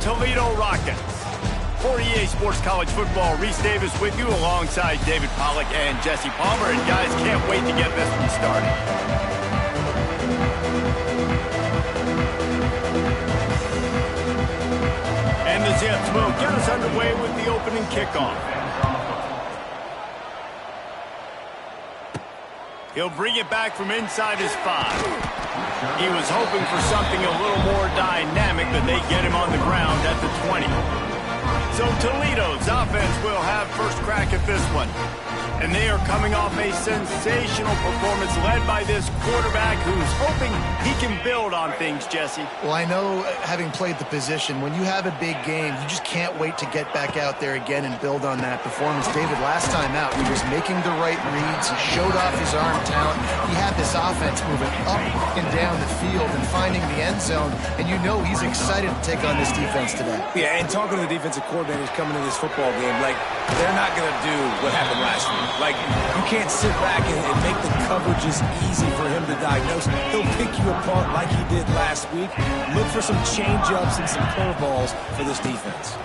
Toledo Rockets. For EA Sports College Football, Reese Davis with you alongside David Pollack and Jesse Palmer. And guys, can't wait to get this one started. And the Zips will get us underway with the opening kickoff. He'll bring it back from inside his 5. He was hoping for something a little more dynamic, but they get him on the ground at the 20. So Toledo's offense will have first crack at this one. And they are coming off a sensational performance led by this quarterback who's hoping he can build on things, Jesse. Well, I know, having played the position, when you have a big game, you just can't wait to get back out there again and build on that performance. David, last time out, he was making the right reads. He showed off his arm talent. He had this offense moving up and down the field and finding the end zone. And you know he's excited to take on this defense today. Yeah, and talking to the defensive coordinators coming to this football game, like, they're not going to do what happened last week. Like, you can't sit back and make the coverages easy for him to diagnose. He'll pick you apart like he did last week. Look for some change-ups and some curveballs for this defense.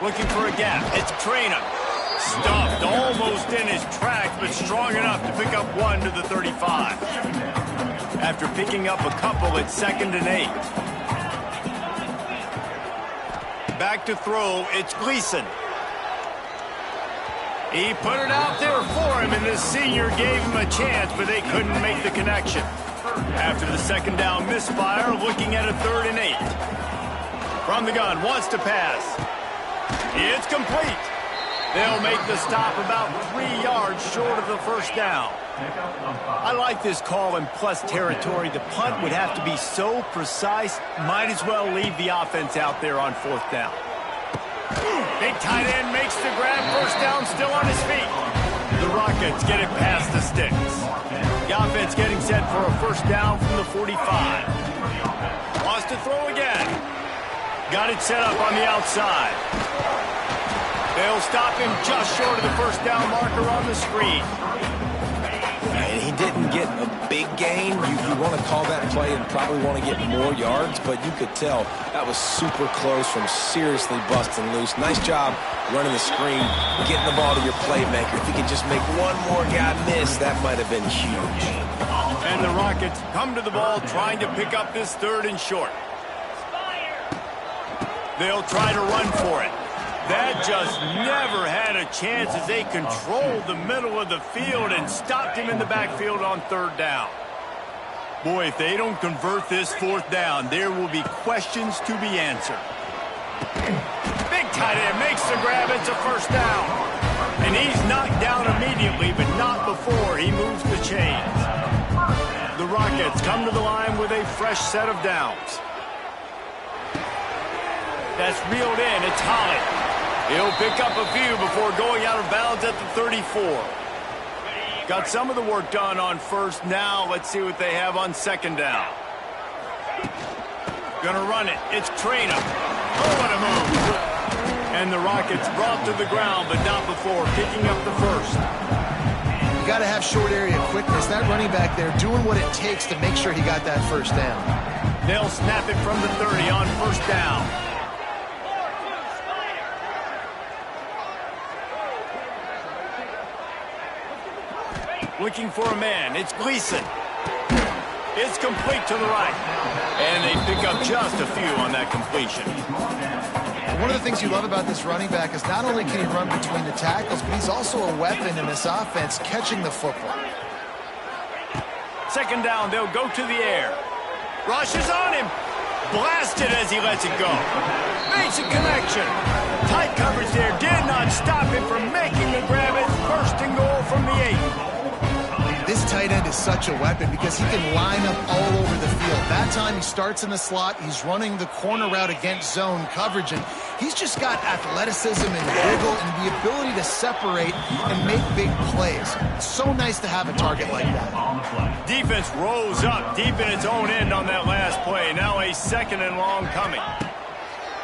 Looking for a gap. It's Trainer. Stuffed almost in his tracks, but strong enough to pick up one to the 35. After picking up a couple, it's 2nd and 8. Back to throw. It's Gleason. He put it out there for him, and the senior gave him a chance, but they couldn't make the connection. After the second down misfire, looking at a 3rd and 8. From the gun, wants to pass. It's complete. They'll make the stop about 3 yards short of the first down. I like this call in plus territory. The punt would have to be so precise, might as well leave the offense out there on 4th down. Big tight end makes the grab. First down, still on his feet. The Rockets get it past the sticks. The offense getting set for a first down from the 45. Wants to throw again. Got it set up on the outside. They'll stop him just short of the first down marker on the screen. And he didn't get a big gain. You want to call that play and probably want to get more yards, but you could tell that was super close from seriously busting loose. Nice job running the screen, getting the ball to your playmaker. If he could just make one more guy miss, that might have been huge. And the Rockets come to the ball trying to pick up this 3rd and short. They'll try to run for it. That just never had a chance as they controlled the middle of the field and stopped him in the backfield on 3rd down. Boy, if they don't convert this 4th down, there will be questions to be answered. Big tight end makes the grab. It's a first down. And he's knocked down immediately, but not before he moves the chains. The Rockets come to the line with a fresh set of downs. That's reeled in. It's Holly. He'll pick up a few before going out of bounds at the 34. Got some of the work done on first. Now let's see what they have on 2nd down. Gonna run it. It's Trainer. Oh, what a move. And the Rockets brought to the ground, but not before picking up the first. You got to have short area quickness. That running back there doing what it takes to make sure he got that first down. They'll snap it from the 30 on first down. Looking for a man. It's Gleason. It's complete to the right. And they pick up just a few on that completion. One of the things you love about this running back is not only can he run between the tackles, but he's also a weapon in this offense catching the football. 2nd down, they'll go to the air. Rushes on him. Blasted as he lets it go. Makes a connection. Tight coverage there did not stop him from making the grab. It's 1st and goal from the 8. This tight end is such a weapon because he can line up all over the field. That time he starts in the slot. He's running the corner route against zone coverage, and he's just got athleticism and wiggle and the ability to separate and make big plays. It's so nice to have a target like that. Defense rose up deep in its own end on that last play. Now a 2nd and long coming.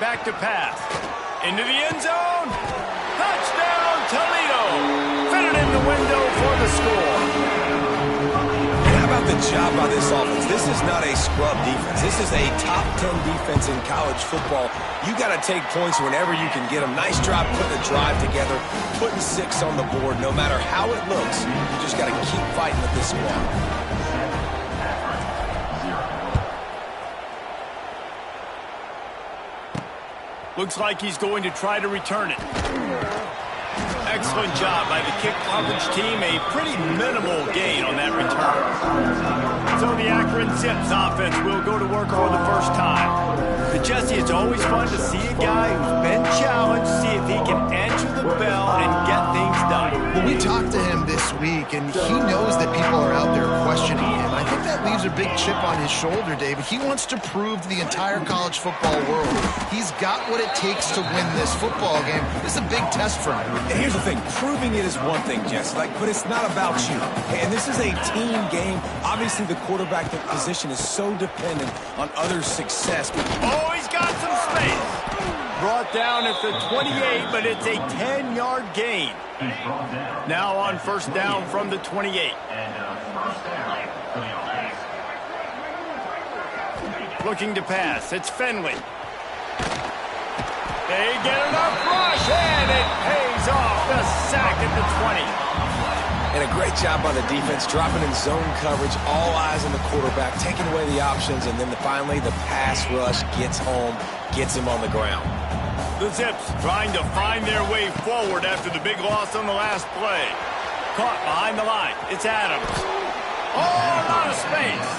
Back to pass. Into the end zone. Touchdown, Toledo. Fitted in the window for the score. How about the job by this offense. This is not a scrub defense. This is a top 10 defense in college football. You got to take points whenever you can get them. Nice job putting the drive together, putting 6 on the board. No matter how it looks, you just got to keep fighting with this squad. Looks like he's going to try to return it. Excellent job by the kick coverage team. A pretty minimal gain on that return. So the Akron Zips offense will go to work for the first time. But Jesse, it's always fun to see a guy who's been challenged, see if he can answer the bell and get things done. Well, we talked to him this week, and he knows that people are out there questioning him. I think that leaves a big chip on his shoulder, David. He wants to prove to the entire college football world he's got what it takes to win this football game. This is a big test for him. And here's the thing. Proving it is one thing, Jesse, but it's not about you. And this is a team game. Obviously, the quarterback position is so dependent on others' success. Oh, he's got some space. Brought down at the 28, but it's a 10-yard gain. Now on first down from the 28. Looking to pass. It's Finley. They get enough rush, and it pays off. The sack at the 20. And a great job by the defense, dropping in zone coverage, all eyes on the quarterback, taking away the options, and then finally the pass rush gets home, gets him on the ground. The Zips trying to find their way forward after the big loss on the last play. Caught behind the line. It's Adams. Oh, a lot of space.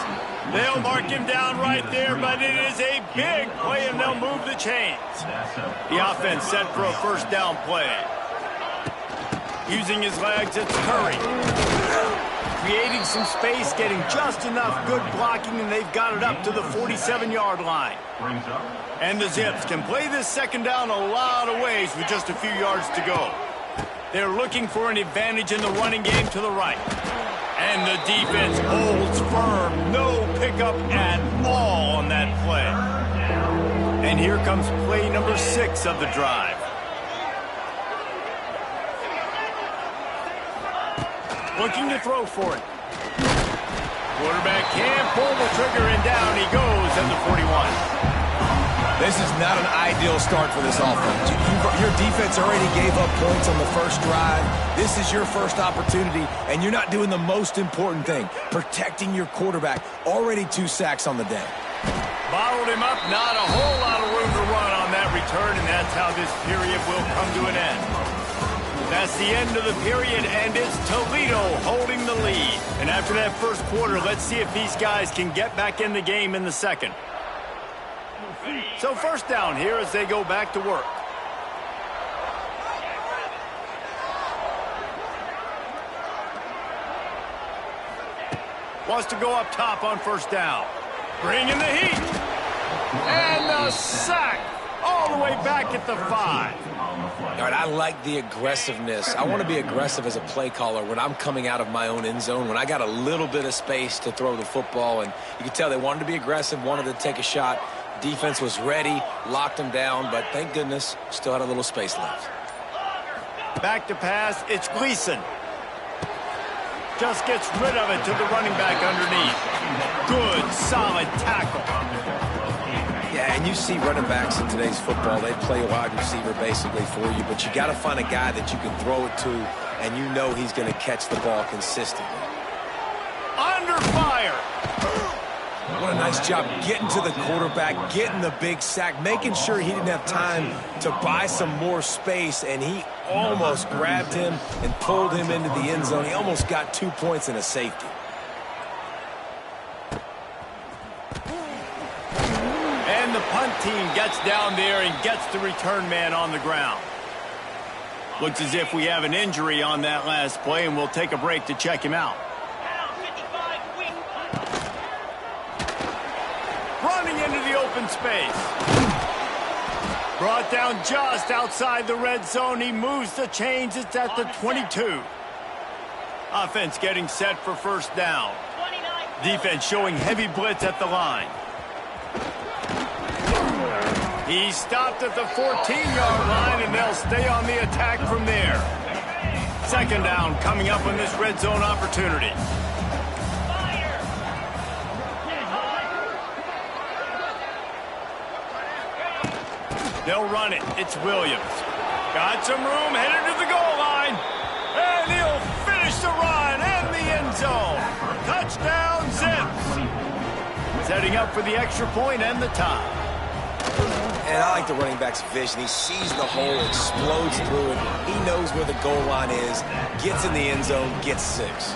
They'll mark him down right there, but it is a big play, and they'll move the chains. The offense set for a first down play. Using his legs, it's Curry. Creating some space, getting just enough good blocking, and they've got it up to the 47-yard line. And the Zips can play this second down a lot of ways with just a few yards to go. They're looking for an advantage in the running game to the right. And the defense holds firm. No pickup at all on that play. And here comes play number 6 of the drive. Looking to throw for it. Quarterback can't pull the trigger, and down he goes at the 41. This is not an ideal start for this offense. Your defense already gave up points on the first drive. This is your first opportunity, and you're not doing the most important thing, protecting your quarterback. Already 2 sacks on the day. Bottled him up, not a whole lot of room to run on that return, and that's how this period will come to an end. That's the end of the period, and it's Toledo holding the lead. And after that first quarter, let's see if these guys can get back in the game in the second. So first down here as they go back to work. Wants to go up top on first down. Bringing the heat. And the sack all the way back at the 5. All right, I like the aggressiveness. I want to be aggressive as a play caller when I'm coming out of my own end zone, when I got a little bit of space to throw the football. And you can tell they wanted to be aggressive, wanted to take a shot. Defense was ready, locked him down, but thank goodness, still had a little space left. Back to pass, it's Gleason. Just gets rid of it to the running back underneath. Good, solid tackle. Yeah, and you see running backs in today's football, they play a wide receiver basically for you, but you got to find a guy that you can throw it to, and you know he's going to catch the ball consistently. Under fire. What a nice job getting to the quarterback, getting the big sack, making sure he didn't have time to buy some more space, and he almost grabbed him and pulled him into the end zone. He almost got 2 points and a safety. And the punt team gets down there and gets the return man on the ground. Looks as if we have an injury on that last play, and we'll take a break to check him out. Running into the open space. Brought down just outside the red zone. He moves the chains. It's at the 22. Offense getting set for first down. Defense showing heavy blitz at the line. He stopped at the 14-yard line, and they'll stay on the attack from there. Second down coming up on this red zone opportunity. They'll run it. It's Williams. Got some room, headed to the goal line. And he'll finish the run in the end zone. Touchdown, Zips. Setting up for the extra point and the tie. And I like the running back's vision. He sees the hole, explodes through it. He knows where the goal line is, gets in the end zone, gets 6.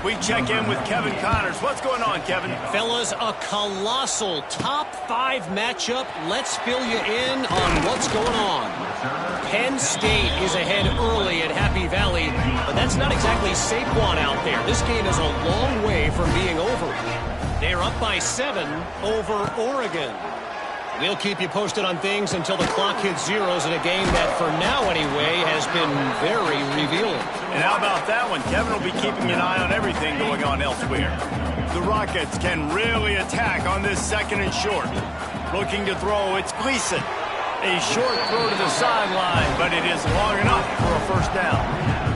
We check in with Kevin Connors. What's going on, Kevin? Fellas, a colossal top 5 matchup. Let's fill you in on what's going on. Penn State is ahead early at Happy Valley, but that's not exactly Saquon out there. This game is a long way from being over. They're up by 7 over Oregon. We'll keep you posted on things until the clock hits zeros in a game that, for now anyway, has been very revealing. And how about that one? Kevin will be keeping an eye on everything going on elsewhere. The Rockets can really attack on this second and short. Looking to throw, it's Gleason. A short throw to the sideline, but it is long enough for a first down.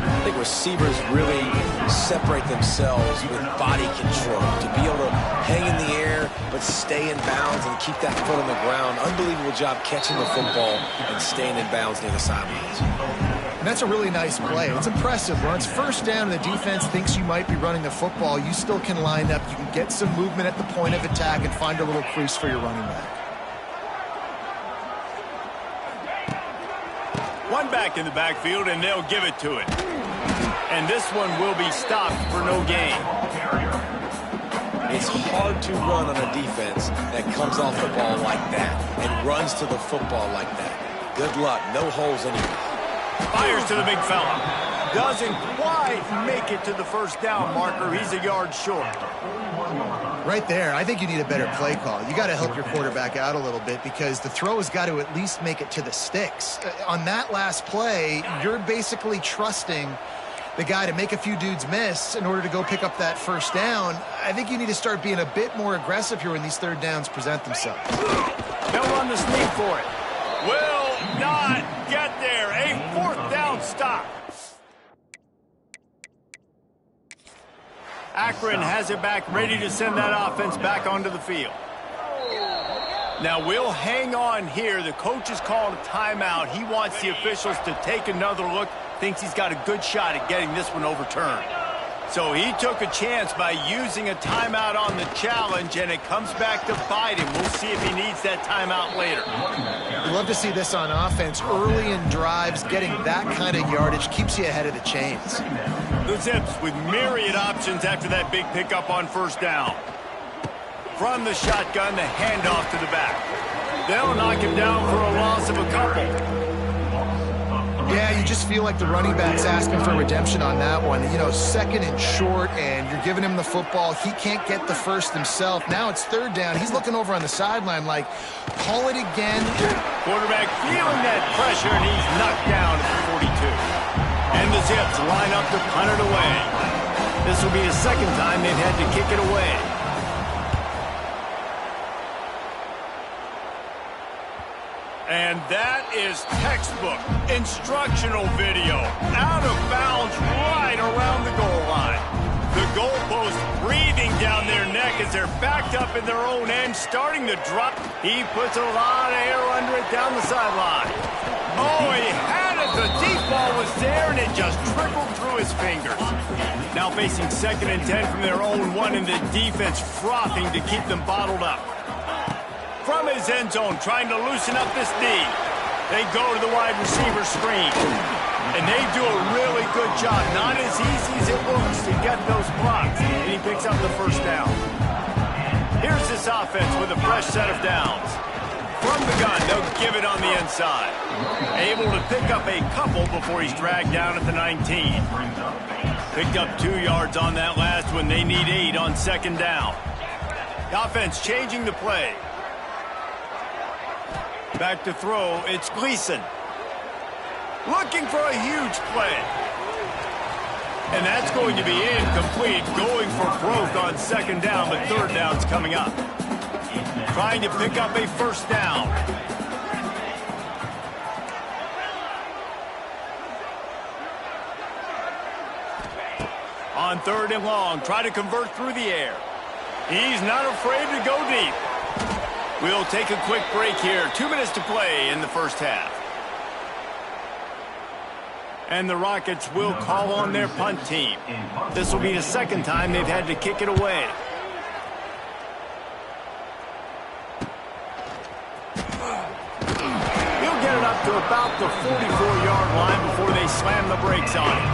I think receivers really separate themselves with body control to be able to hang in the air but stay in bounds and keep that foot on the ground. Unbelievable job catching the football and staying in bounds near the sidelines. And that's a really nice play. It's impressive. When it's first down and the defense thinks you might be running the football, you still can line up. You can get some movement at the point of attack and find a little crease for your running back. One back in the backfield, and they'll give it to it. And this one will be stopped for no gain. It's hard to run on a defense that comes off the ball like that and runs to the football like that. Good luck. No holes anywhere. Fires to the big fella. Doesn't quite make it to the first down marker. He's a yard short. Right there, I think you need a better play call. You got to help your quarterback out a little bit because the throw has got to at least make it to the sticks. On that last play, you're basically trusting the guy to make a few dudes miss in order to go pick up that first down. I think you need to start being a bit more aggressive here when these third downs present themselves. They'll run the sneak for it. Will not get there. A fourth down stop. Akron has it back, ready to send that offense back onto the field. Now, we'll hang on here. The coach has called a timeout. He wants the officials to take another look. Thinks he's got a good shot at getting this one overturned. So he took a chance by using a timeout on the challenge, and it comes back to bite him. We'll see if he needs that timeout later. We love to see this on offense. Early in drives, getting that kind of yardage keeps you ahead of the chains. The Zips with myriad options after that big pickup on first down. From the shotgun, the handoff to the back. They'll knock him down for a loss of a couple. Yeah, you just feel like the running back's asking for redemption on that one. You know, second and short, and you're giving him the football. He can't get the first himself. Now it's third down. He's looking over on the sideline like, call it again. Quarterback feeling that pressure, and he's knocked down at the 42. And the Zips line up to punt it away. This will be the second time they've had to kick it away. And that is textbook instructional video. Out of bounds right around the goal line. The goalpost breathing down their neck as they're backed up in their own end, starting to drop. He puts a lot of air under it down the sideline. Oh, he had it. The deep ball was there, and it just trickled through his fingers. Now facing 2nd and 10 from their own 1, and the defense frothing to keep them bottled up. From his end zone, trying to loosen up this D. They go to the wide receiver screen. And they do a really good job. Not as easy as it looks to get those blocks. And he picks up the first down. Here's this offense with a fresh set of downs. From the gun, they'll give it on the inside. Able to pick up a couple before he's dragged down at the 19. Picked up 2 yards on that last one. They need 8 on second down. The offense changing the play. Back to throw, it's Gleason. Looking for a huge play. And that's going to be incomplete, going for broke on second down, but third down's coming up. Trying to pick up a first down. On 3rd and long, try to convert through the air. He's not afraid to go deep. We'll take a quick break here. 2 minutes to play in the first half. And the Rockets will call on their punt team. This will be the second time they've had to kick it away. He'll get it up to about the 44-yard line before they slam the brakes on it.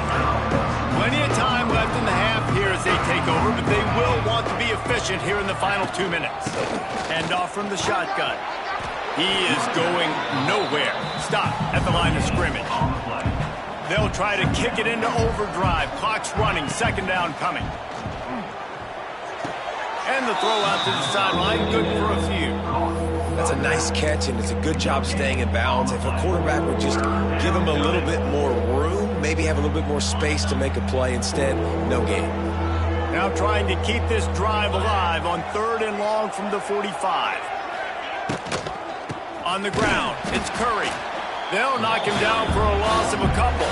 Plenty of time left in the half here as they take over, but they will want to be efficient here in the final 2 minutes. Hand off from the shotgun. He is going nowhere. Stop at the line of scrimmage. They'll try to kick it into overdrive. Clock's running. Second down coming. And the throw out to the sideline. Good for a few. That's a nice catch, and it's a good job staying in bounds. If a quarterback would just give him a little bit more room, maybe have a little bit more space to make a play. Instead, no gain. Now trying to keep this drive alive on 3rd and long from the 45. On the ground, it's Curry. They'll knock him down for a loss of a couple.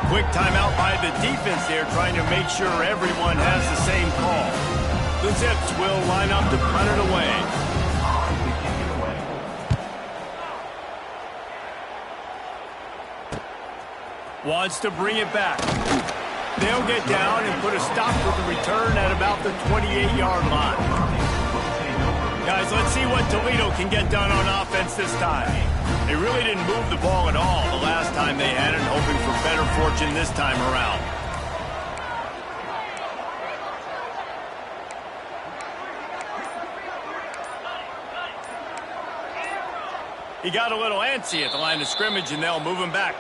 Quick timeout by the defense there, trying to make sure everyone has the same call. The Zips will line up to punt it away. Wants to bring it back. They'll get down and put a stop to the return at about the 28-yard line. Guys, let's see what Toledo can get done on offense this time. They really didn't move the ball at all the last time they had it, hoping for better fortune this time around. He got a little antsy at the line of scrimmage, and they'll move him back.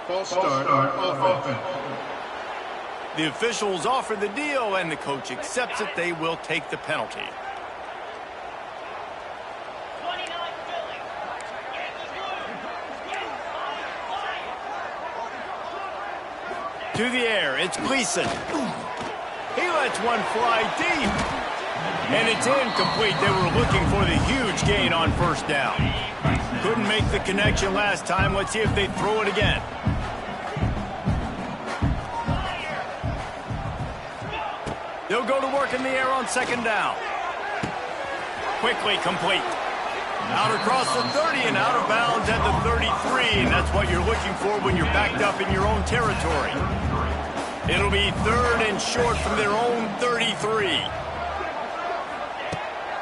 False start offense. The officials offer the deal, and the coach accepts it. They will take the penalty. To the air, it's Gleason. He lets one fly deep. And it's incomplete. They were looking for the huge gain on first down. Couldn't make the connection last time. Let's see if they throw it again. They'll go to work in the air on second down. Quickly complete. Out across the 30 and out of bounds at the 33. And that's what you're looking for when you're backed up in your own territory. It'll be 3rd and short from their own 33.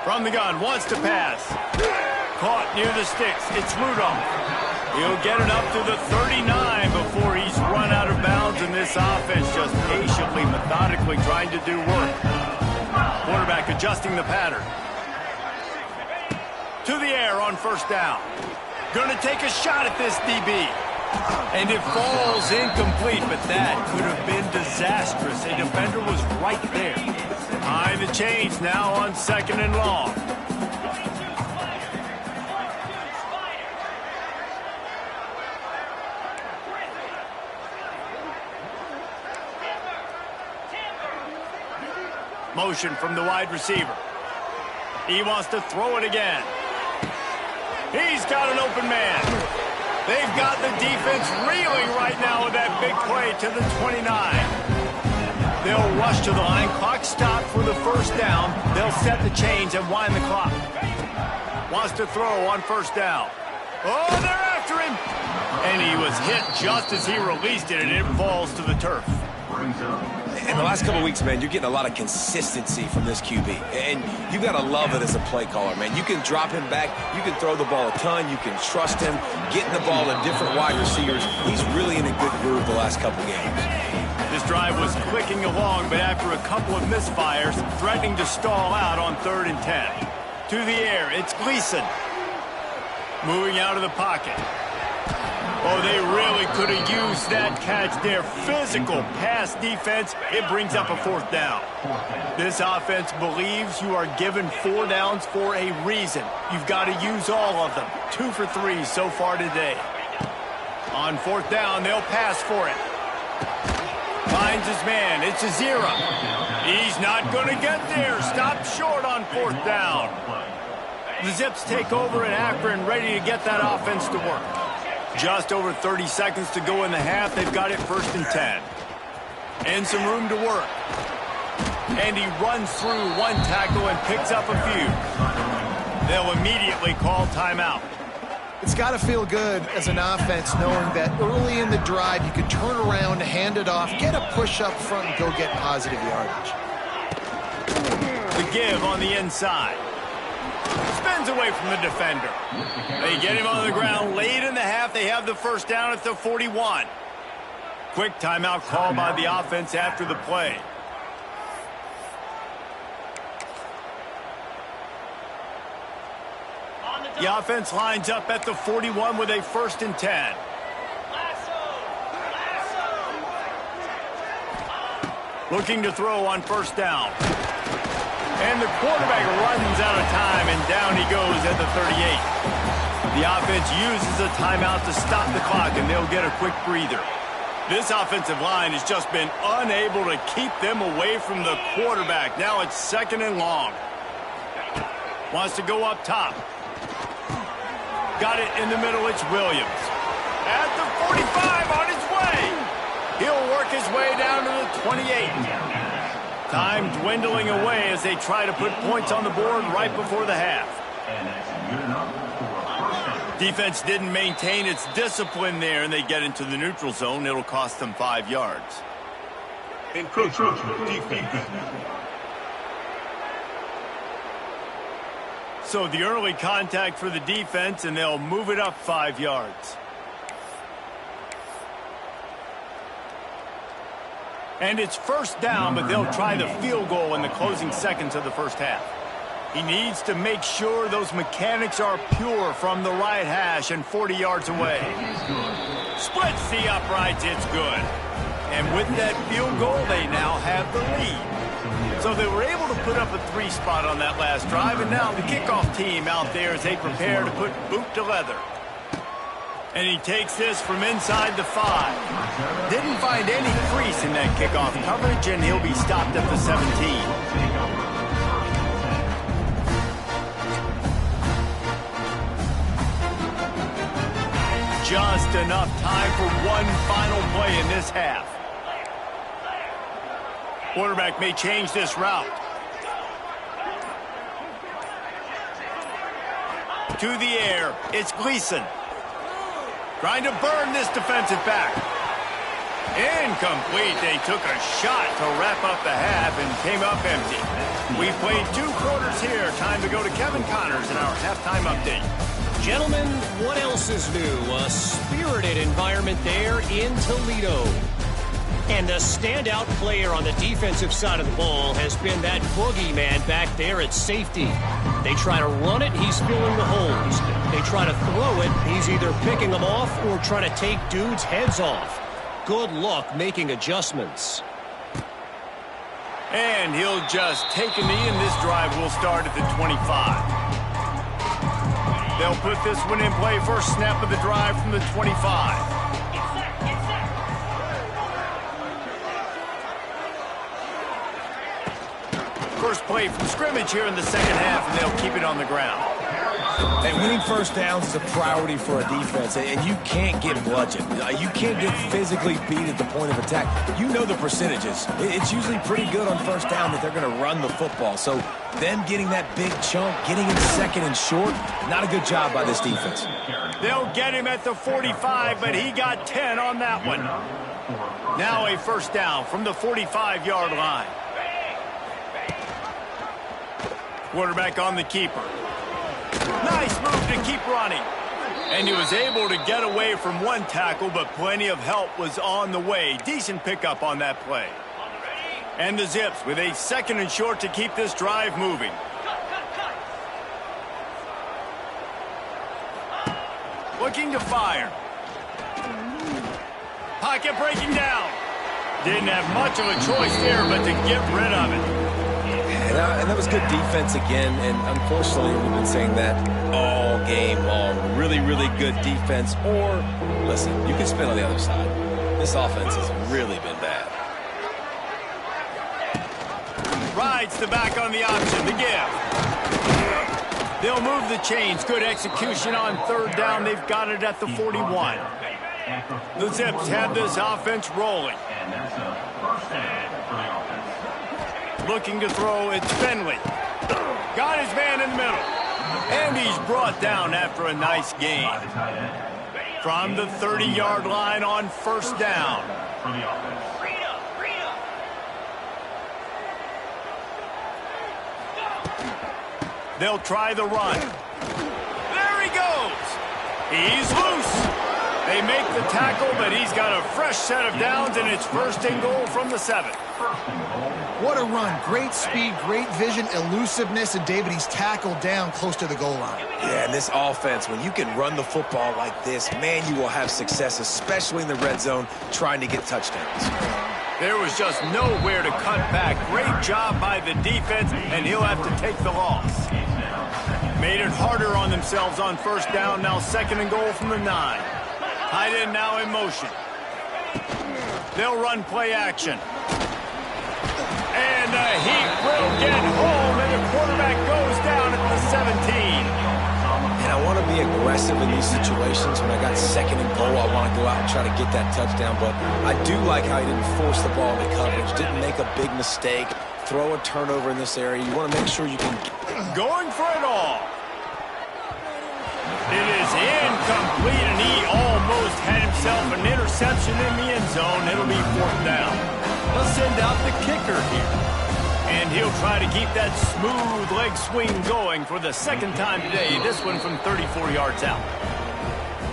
From the gun, wants to pass. Caught near the sticks. It's Rudolph. He'll get it up to the 39 before he's run out of bounds, and this offense just patiently, methodically trying to do work. Quarterback adjusting the pattern. To the air on first down. Going to take a shot at this DB. And it falls incomplete, but that could have been disastrous. A defender was right there. Behind the chains now on 2nd and long. Motion from the wide receiver. He wants to throw it again. He's got an open man. They've got the defense reeling right now with that big play to the 29. They'll rush to the line. Clock stopped for the first down. They'll set the chains and wind the clock. Wants to throw on first down. Oh, they're after him. And he was hit just as he released it, and it falls to the turf. In the last couple of weeks, man, you're getting a lot of consistency from this QB. And you got to love it as a play caller, man. You can drop him back. You can throw the ball a ton. You can trust him, getting the ball to different wide receivers. He's really in a good groove the last couple games. This drive was clicking along, but after a couple of misfires, threatening to stall out on 3rd and 10. To the air, it's Gleason. Moving out of the pocket. Oh, they really could have used that catch there. Physical pass defense. It brings up a 4th down. This offense believes you are given 4 downs for a reason. You've got to use all of them. 2 for 3 so far today. On 4th down, they'll pass for it. Finds his man. It's Azira. He's not going to get there. Stopped short on 4th down. The Zips take over in Akron, ready to get that offense to work. Just over 30 seconds to go in the half. They've got it 1st and 10. And some room to work. And he runs through one tackle and picks up a few. They'll immediately call timeout. It's got to feel good as an offense knowing that early in the drive you can turn around, hand it off, get a push up front, and go get positive yardage. The give on the inside. Spins away from the defender. They get him on the ground late in the half. They have the first down at the 41. Quick timeout call by the offense after the play. The offense lines up at the 41 with a 1st and 10. Looking to throw on 1st down. And the quarterback runs out of time, and down he goes at the 38. The offense uses a timeout to stop the clock, and they'll get a quick breather. This offensive line has just been unable to keep them away from the quarterback. Now it's 2nd and long. Wants to go up top. Got it in the middle. It's Williams. At the 45 on his way. He'll work his way down to the 28. Time dwindling away as they try to put points on the board right before the half. Defense didn't maintain its discipline there, and they get into the neutral zone. It'll cost them 5 yards. Encroachment defense. So the early contact for the defense, and they'll move it up 5 yards. And it's 1st down, but they'll try the field goal in the closing seconds of the first half. He needs to make sure those mechanics are pure from the right hash and 40 yards away. Splits the uprights, it's good. And with that field goal, they now have the lead. So they were able to put up a 3 spot on that last drive, and now the kickoff team out there as they prepare to put boot to leather. And he takes this from inside the 5. Didn't find any crease in that kickoff coverage, and he'll be stopped at the 17. Just enough time for one final play in this half. Quarterback may change this route. To the air, it's Gleason. Trying to burn this defensive back. Incomplete. They took a shot to wrap up the half and came up empty. We played 2 quarters here. Time to go to Kevin Connors in our halftime update. Gentlemen, what else is new? A spirited environment there in Toledo. And the standout player on the defensive side of the ball has been that boogeyman back there at safety. They try to run it, he's filling the holes. They try to throw it, he's either picking them off or trying to take dudes' heads off. Good luck making adjustments. And he'll just take a knee, and this drive will start at the 25. They'll put this one in play. First snap of the drive from the 25. First play from scrimmage here in the second half, and they'll keep it on the ground. And winning first downs is a priority for a defense, and you can't get bludgeoned. You can't get physically beat at the point of attack. You know the percentages. It's usually pretty good on first down that they're going to run the football. So them getting that big chunk, getting in 2nd and short, not a good job by this defense. They'll get him at the 45, but he got 10 on that one. Now a first down from the 45-yard line. Quarterback on the keeper. Nice move to keep running. And he was able to get away from one tackle, but plenty of help was on the way. Decent pickup on that play. And the Zips with a 2nd and short to keep this drive moving. Looking to fire. Pocket breaking down. Didn't have much of a choice there, but to get rid of it. And that was good defense again, and unfortunately we've been saying that all game long. Really, really good defense. Or, listen, you can spin on the other side. This offense has really been bad. Rides the back on the option, the give. They'll move the chains. Good execution on 3rd down. They've got it at the 41. The Zips have this offense rolling. Looking to throw, it's Finley. Got his man in the middle. And he's brought down after a nice gain. From the 30-yard line on first down. They'll try the run. There he goes. He's loose. They make the tackle, but he's got a fresh set of downs, and it's first and goal from the 7. What a run. Great speed, great vision, elusiveness, and David, he's tackled down close to the goal line. Yeah, and this offense, when you can run the football like this, man, you will have success, especially in the red zone, trying to get touchdowns. There was just nowhere to cut back. Great job by the defense, and he'll have to take the loss. Made it harder on themselves on first down. Now second and goal from the 9. Tight end now in motion. They'll run play action. And the Heat will get home, and the quarterback goes down at the 17. And I want to be aggressive in these situations. When I got second and goal, I want to go out and try to get that touchdown. But I do like how he didn't force the ball into coverage, didn't make a big mistake, throw a turnover in this area. You want to make sure you can... Going for it all. It is incomplete, and he almost had himself an interception in the end zone. It'll be fourth down. They'll send out the kicker here. And he'll try to keep that smooth leg swing going for the second time today. This one from 34 yards out.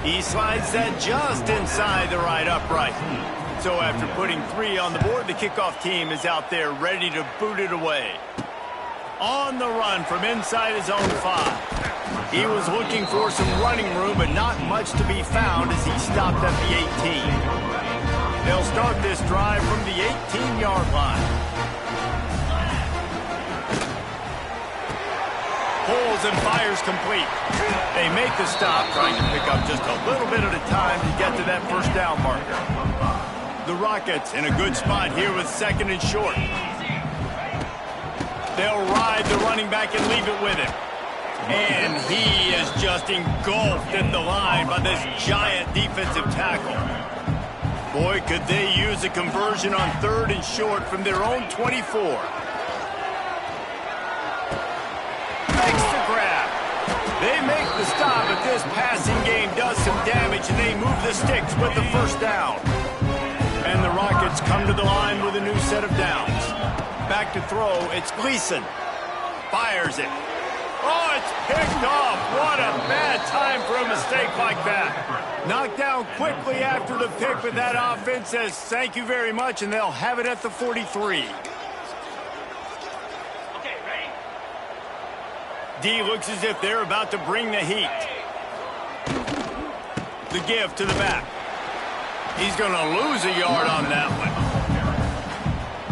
He slides that just inside the right upright. So after putting 3 on the board, the kickoff team is out there ready to boot it away. On the run from inside his own 5. He was looking for some running room, but not much to be found as he stopped at the 18. They'll start this drive from the 18-yard line. Pulls and fires complete. They make the stop, trying to pick up just a little bit at a time to get to that first down marker. The Rockets in a good spot here with second and short. They'll ride the running back and leave it with him. And he is just engulfed at the line by this giant defensive tackle. Boy, could they use a conversion on third and short from their own 24. Makes the grab. They make the stop, but this passing game does some damage, and they move the sticks with the first down. And the Rockets come to the line with a new set of downs. Back to throw, it's Gleason. Fires it. Oh, it's picked off. What a bad time for a mistake like that. Knocked down quickly after the pick, but that offense says thank you very much, and they'll have it at the 43. Okay, ready? D looks as if they're about to bring the heat. The give to the back. He's going to lose a yard on that one.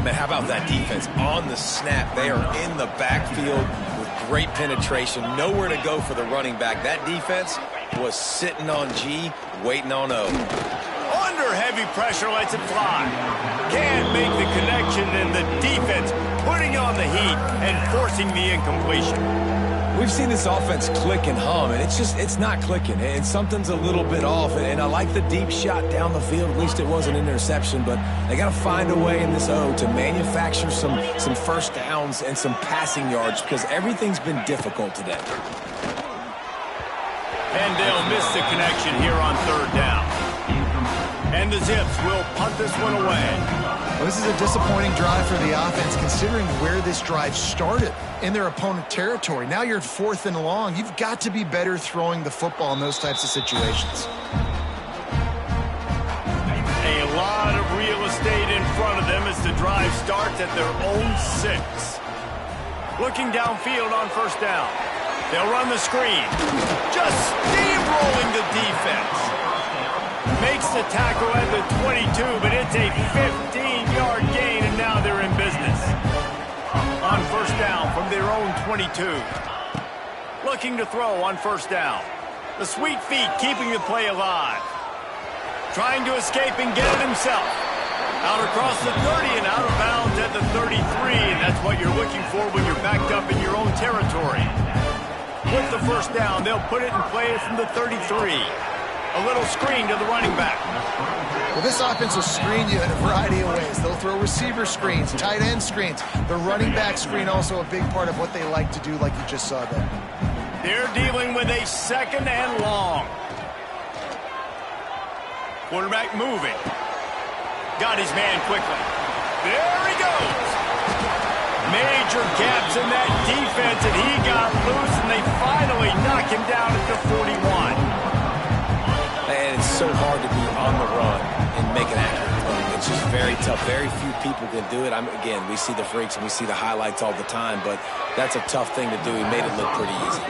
Man, how about that defense? On the snap, they are in the backfield with great penetration. Nowhere to go for the running back. That defense was sitting on G, waiting on O. Under heavy pressure, lets it fly. Can't make the connection, and the defense putting on the heat and forcing the incompletion. We've seen this offense click and hum, and it's not clicking, and something's a little bit off. And I like the deep shot down the field. At least it was an interception, but they got to find a way in this O to manufacture some first downs and some passing yards, because everything's been difficult today. And they'll miss the connection here on third down. And the Zips will punt this one away. Well, this is a disappointing drive for the offense, considering where this drive started in their opponent territory. Now you're at 4th and long. You've got to be better throwing the football in those types of situations. A lot of real estate in front of them as the drive starts at their own 6. Looking downfield on first down. They'll run the screen. Just steamrolling the defense. Makes the tackle at the 22, but it's a 15-yard gain, and now they're in business. On first down from their own 22. Looking to throw on first down. The sweet feet keeping the play alive. Trying to escape and get it himself. Out across the 30 and out of bounds at the 33, and that's what you're looking for when you're backed up in your own territory. With the first down, they'll put it in play from the 33. A little screen to the running back. Well, this offense will screen you in a variety of ways. They'll throw receiver screens, tight end screens. The running back screen also a big part of what they like to do, like you just saw there. They're dealing with a 2nd and long. Quarterback moving. Got his man quickly. There he goes. Major gaps in that defense, and he got loose, and they finally knock him down at the 41. And it's so hard to be on the run and make an accurate throw. It's just very tough. Very few people can do it. Again, we see the freaks and we see the highlights all the time, but that's a tough thing to do. He made it look pretty easy.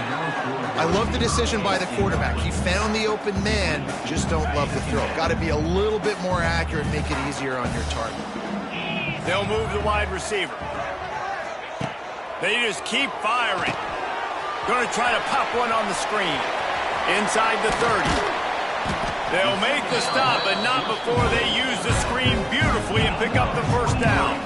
I love the decision by the quarterback. He found the open man, just don't love the throw. Got to be a little bit more accurate, make it easier on your target. They'll move the wide receiver. They just keep firing. Going to try to pop one on the screen. Inside the 30. They'll make the stop, but not before they use the screen beautifully and pick up the first down.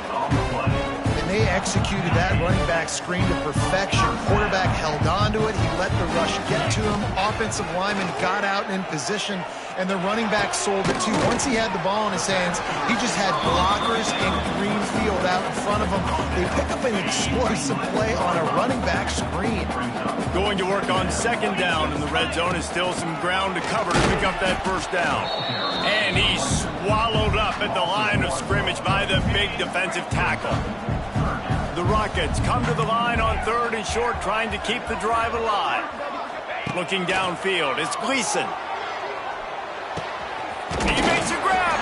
And they executed that running back screen to perfection. Quarterback held on to it. He let the rush get to him. Offensive lineman got out and in position, and the running back sold it too. Once he had the ball in his hands, he just had blockers in green field out in front of him. They pick up an explosive play on a running back screen. Going to work on 2nd down in the red zone is still some ground to cover to pick up that first down. And he's swallowed up at the line of scrimmage by the big defensive tackle. The Rockets come to the line on 3rd and short, trying to keep the drive alive. Looking downfield, it's Gleason. He makes a grab.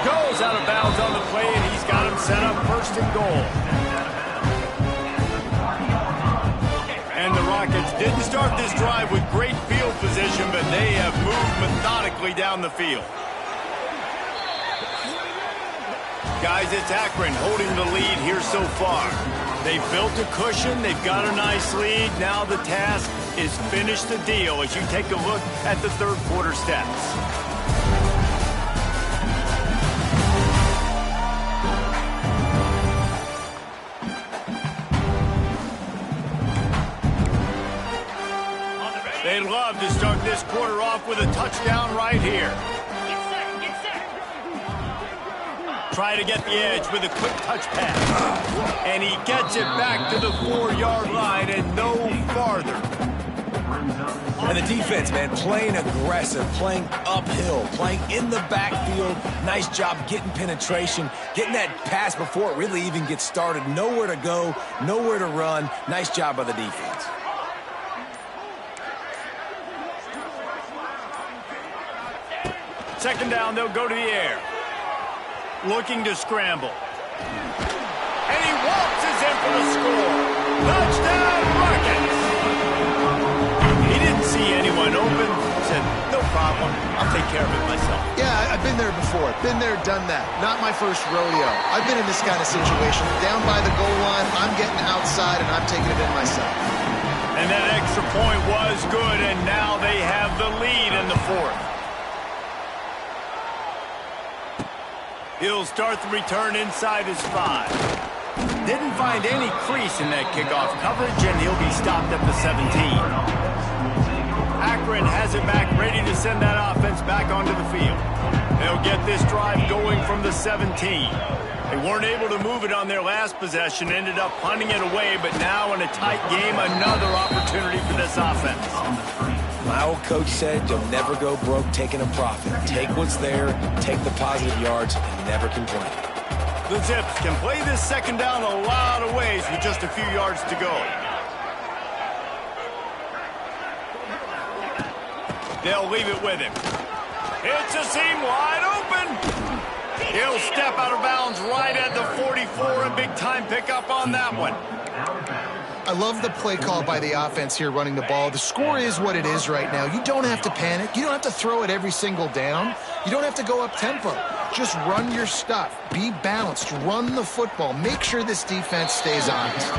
Goes out of bounds on the play, and he's got him set up 1st and goal. And the Rockets didn't start this drive with great field position, but they have moved methodically down the field. Guys, it's Akron holding the lead here so far. They've built a cushion. They've got a nice lead. Now the task is finish the deal as you take a look at the 3rd quarter stats. They'd love to start this quarter off with a touchdown right here. Try to get the edge with a quick touch pass. And he gets it back to the 4-yard line and no farther. And the defense, man, playing aggressive, playing uphill, playing in the backfield. Nice job getting penetration, getting that pass before it really even gets started. Nowhere to go, nowhere to run. Nice job by the defense. 2nd down, they'll go to the air. Looking to scramble. And he waltzes in for the score. Touchdown, Rockets! He didn't see anyone open. Said, no problem. I'll take care of it myself. Yeah, I've been there before. Been there, done that. Not my first rodeo. I've been in this kind of situation. Down by the goal line, I'm getting outside, and I'm taking it in myself. And that extra point was good, and now they have the lead in the 4th. He'll start the return inside his 5. Didn't find any crease in that kickoff coverage, and he'll be stopped at the 17. Akron has it back, ready to send that offense back onto the field. They'll get this drive going from the 17. They weren't able to move it on their last possession, ended up punting it away, but now in a tight game, another opportunity for this offense. My old coach said you'll never go broke taking a profit. Take what's there, take the positive yards, and never complain. The Zips can play this 2nd down a lot of ways with just a few yards to go. They'll leave it with him. It's a seam wide open. He'll step out of bounds right at the 44, a big-time pickup on that one. I love the play call by the offense here running the ball. The score is what it is right now. You don't have to panic. You don't have to throw it every single down. You don't have to go up tempo. Just run your stuff. Be balanced. Run the football. Make sure this defense stays honest.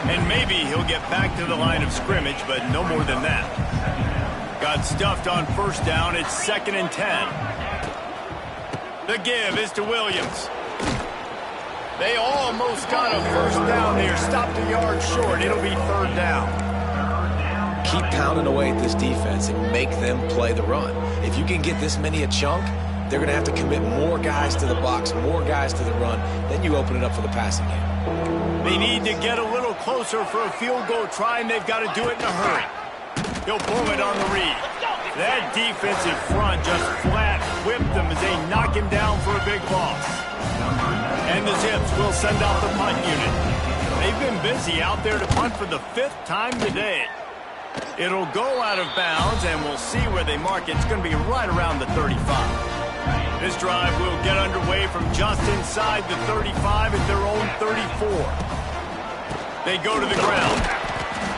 And maybe he'll get back to the line of scrimmage, but no more than that. Got stuffed on 1st down. It's 2nd and 10. The give is to Williams. They almost got a 1st down there. Stopped a yard short. It'll be 3rd down. keep pounding away at this defense and make them play the run. If you can get this many a chunk, they're going to have to commit more guys to the box, more guys to the run. Then you open it up for the passing game. They need to get a little closer for a field goal try, and they've got to do it in a hurry. He'll pull it on the read. That defensive front just flat whipped them as they knock him down for a big loss. And the Zips will send out the punt unit. They've been busy out there to punt for the 5th time today. It'll go out of bounds, and we'll see where they mark it. It's going to be right around the 35. This drive will get underway from just inside the 35 at their own 34. They go to the ground.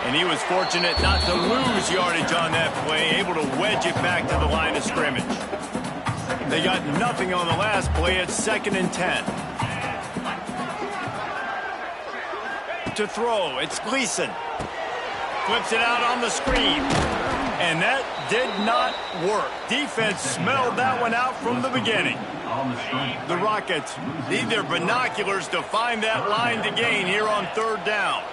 And he was fortunate not to lose yardage on that play, able to wedge it back to the line of scrimmage. They got nothing on the last play. It's 2nd and 10. To throw, it's Gleason. Flips it out on the screen. And that did not work. Defense smelled that one out from the beginning. The Rockets need their binoculars to find that line to gain here on 3rd down.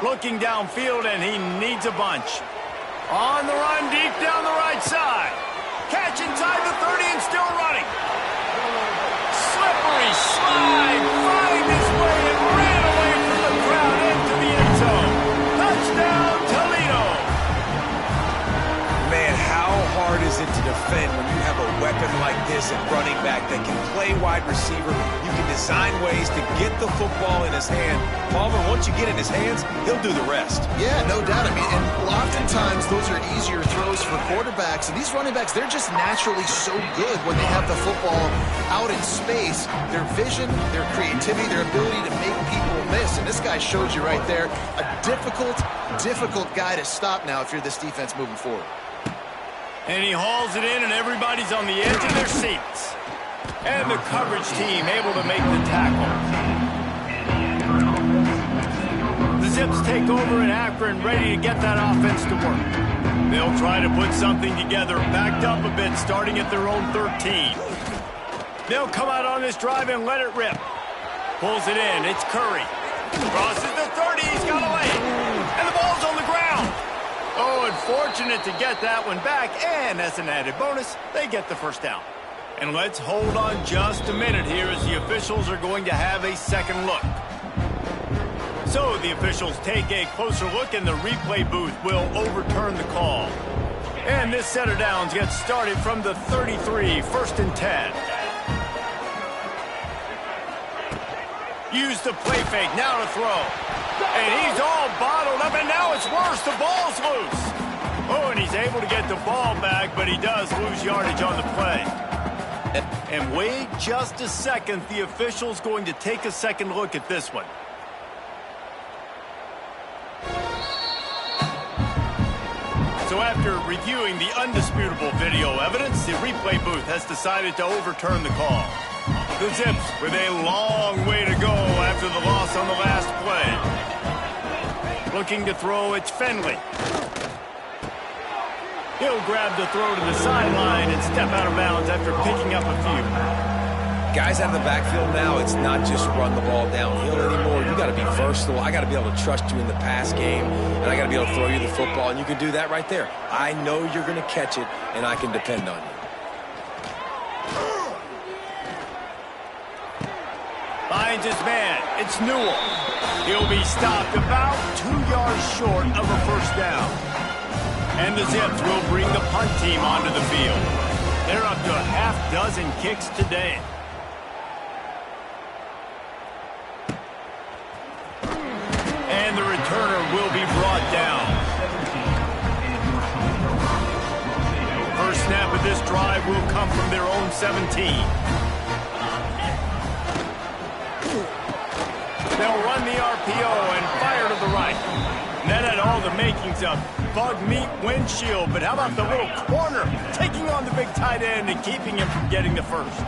Looking downfield, and he needs a bunch. On the run, deep down the right side. Catch inside the 30 and still running. Slippery slide. Find his way and ran away from the crowd into the end zone. Touchdown, Toledo. Man, how hard is it to defend when you have a weapon like this at running back that can play wide receiver? You can design ways to get the football in his hand. Palmer, once you get in his hands, he'll do the rest. Yeah, no doubt. I mean, and oftentimes those are easier throws for quarterbacks. And these running backs, they're just naturally so good when they have the football out in space. Their vision, their creativity, their ability to make people miss. And this guy showed you right there, a difficult guy to stop now if you're this defense moving forward. And he hauls it in, and everybody's on the edge of their seats. And the coverage team able to make the tackle. The Zips take over in Akron, ready to get that offense to work. They'll try to put something together, backed up a bit, starting at their own 13. They'll come out on this drive and let it rip. Pulls it in. It's Curry. Crosses the 30. He's got a leg. And the ball's on the ground. Oh, and fortunate to get that one back, and as an added bonus, they get the 1st down. And let's hold on just a minute here as the officials are going to have a second look. So the officials take a closer look, and the replay booth will overturn the call. And this set of downs gets started from the 33, 1st and 10. Use the play fake, now to throw. And he's all bottled up, and now it's worse. The ball's loose. Oh, and he's able to get the ball back, but he does lose yardage on the play. And wait just a second. The official's going to take a second look at this one. So after reviewing the undisputable video evidence, the replay booth has decided to overturn the call. The Zips with a long way to go after the loss on the last play. Looking to throw, it's Finley. He'll grab the throw to the sideline and step out of bounds after picking up a few. Guys out of the backfield now, it's not just run the ball downhill anymore. You got to be versatile. I got to be able to trust you in the pass game, and I got to be able to throw you the football, and you can do that right there. I know you're going to catch it, and I can depend on you. Finds his man. It's Newell. He'll be stopped about 2 yards short of a 1st down. And the Zips will bring the punt team onto the field. They're up to a half-dozen kicks today. And the returner will be brought down. First snap of this drive will come from their own 17. They'll run the RPO and fire to the right. And that had all the makings of bug meat windshield, but how about the little corner taking on the big tight end and keeping him from getting the 1st?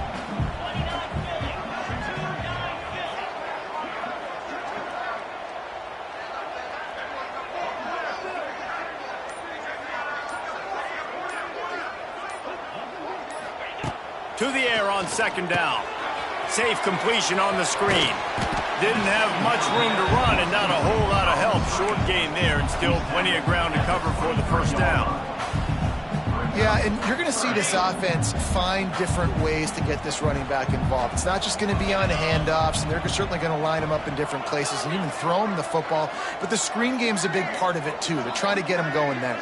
To the air on 2nd down. Safe completion on the screen. Didn't have much room to run and not a whole lot of help. Short gain there and still plenty of ground to cover for the first down. Yeah, and you're going to see this offense find different ways to get this running back involved. It's not just going to be on handoffs, and they're certainly going to line him up in different places and even throw him the football. But the screen game's a big part of it, too. They're trying to get him going there.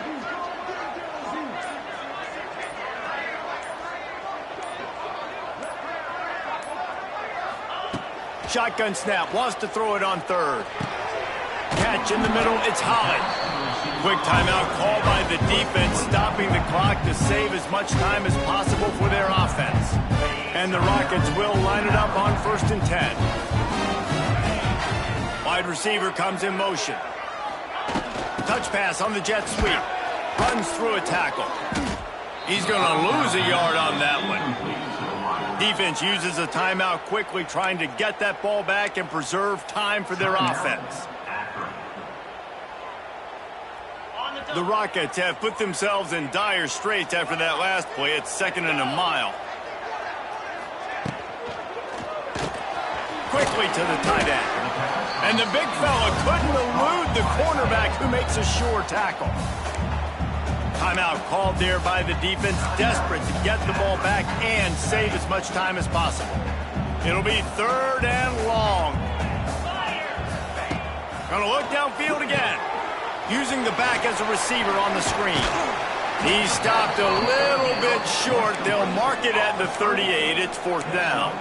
Shotgun snap, wants to throw it on third. Catch in the middle, it's Holly. Quick timeout called by the defense, stopping the clock to save as much time as possible for their offense. And the Rockets will line it up on 1st and 10. Wide receiver comes in motion. Touch pass on the jet sweep. Runs through a tackle. He's going to lose a yard on that one. Defense uses a timeout quickly, trying to get that ball back and preserve time for their offense. The Rockets have put themselves in dire straits after that last play. It's 2nd and a mile. Quickly to the tight end. And the big fella couldn't elude the cornerback who makes a sure tackle. Timeout called there by the defense, desperate to get the ball back and save as much time as possible. It'll be 3rd and long. Gonna look downfield again. Using the back as a receiver on the screen. He stopped a little bit short. They'll mark it at the 38. It's 4th down.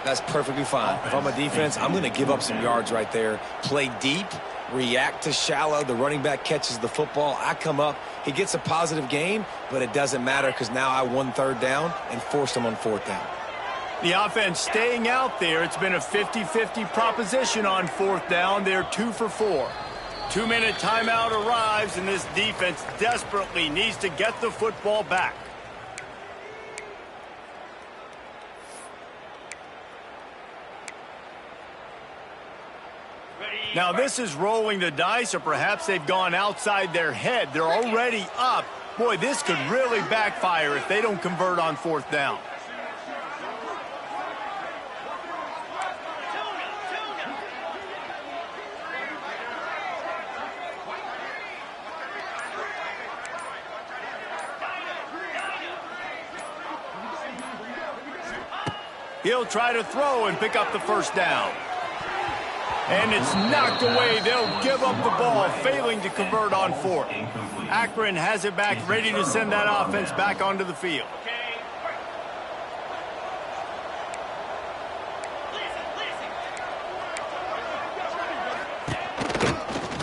That's perfectly fine. If I'm a defense, I'm going to give up some yards right there. Play deep, react to shallow. The running back catches the football. I come up. He gets a positive gain, but it doesn't matter because now I won 3rd down and forced him on 4th down. The offense staying out there. It's been a 50-50 proposition on 4th down. They're 2 for 4. 2-minute timeout arrives, and this defense desperately needs to get the football back. Now, this is rolling the dice, or perhaps they've gone outside their head. They're already up. Boy, this could really backfire if they don't convert on 4th down. He'll try to throw and pick up the 1st down. And it's knocked away. They'll give up the ball, failing to convert on 4th. Akron has it back, ready to send that offense back onto the field.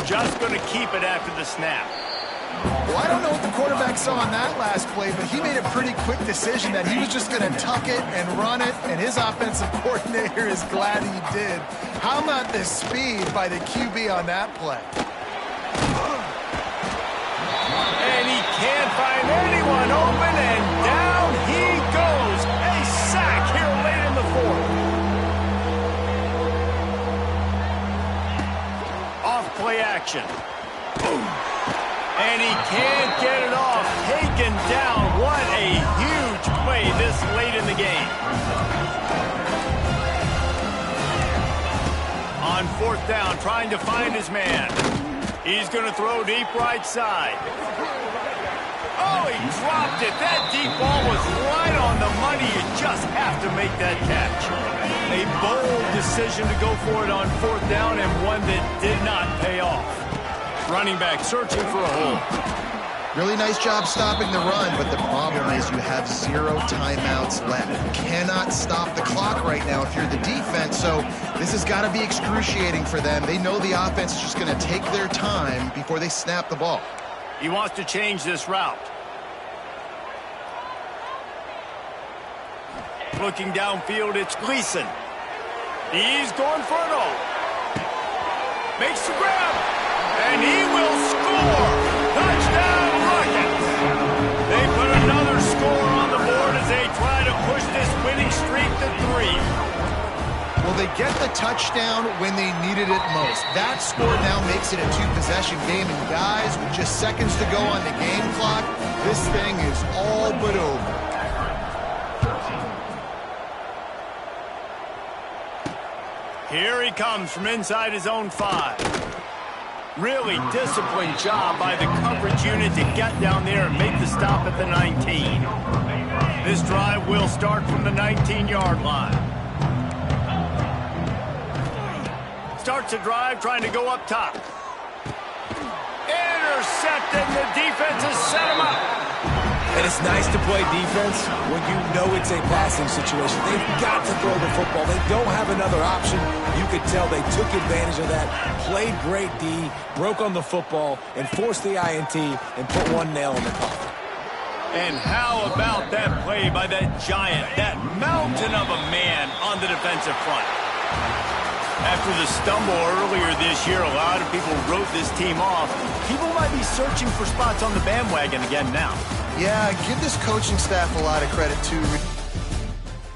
Just going to keep it after the snap. Well, I don't know what the quarterback saw on that last play, but he made a pretty quick decision that he was just going to tuck it and run it, and his offensive coordinator is glad he did. How about the speed by the QB on that play? And he can't find anyone open, and down he goes. A sack here late in the 4th. Off play action. Boom. And he can't get it off. Taken down. What a huge play this late in the game. On 4th down, trying to find his man. He's going to throw deep right side. Oh, he dropped it. That deep ball was right on the money. You just have to make that catch. A bold decision to go for it on 4th down, and one that did not pay off. Running back searching for a hole. Really nice job stopping the run, but the problem is you have 0 timeouts left. You cannot stop the clock right now if you're the defense, so this has got to be excruciating for them. They know the offense is just going to take their time before they snap the ball. He wants to change this route. Looking downfield, it's Gleason. He's going for it all. Makes the grab. And he will score! Touchdown, Rockets! They put another score on the board as they try to push this winning streak to 3. Well, they get the touchdown when they needed it most. That score now makes it a 2-possession game. And guys, with just seconds to go on the game clock, this thing is all but over. Here he comes from inside his own 5. Really disciplined job by the coverage unit to get down there and make the stop at the 19. This drive will start from the 19-yard line. Starts a drive trying to go up top. Intercepted, and the defense has set him up. And it's nice to play defense when you know it's a passing situation. They've got to throw the football. They don't have another option. You could tell they took advantage of that, played great D, broke on the football, and forced the INT and put one nail in the coffin. And how about that play by that giant, that mountain of a man on the defensive front? After the stumble earlier this year, a lot of people wrote this team off. People might be searching for spots on the bandwagon again now. Yeah, give this coaching staff a lot of credit, too.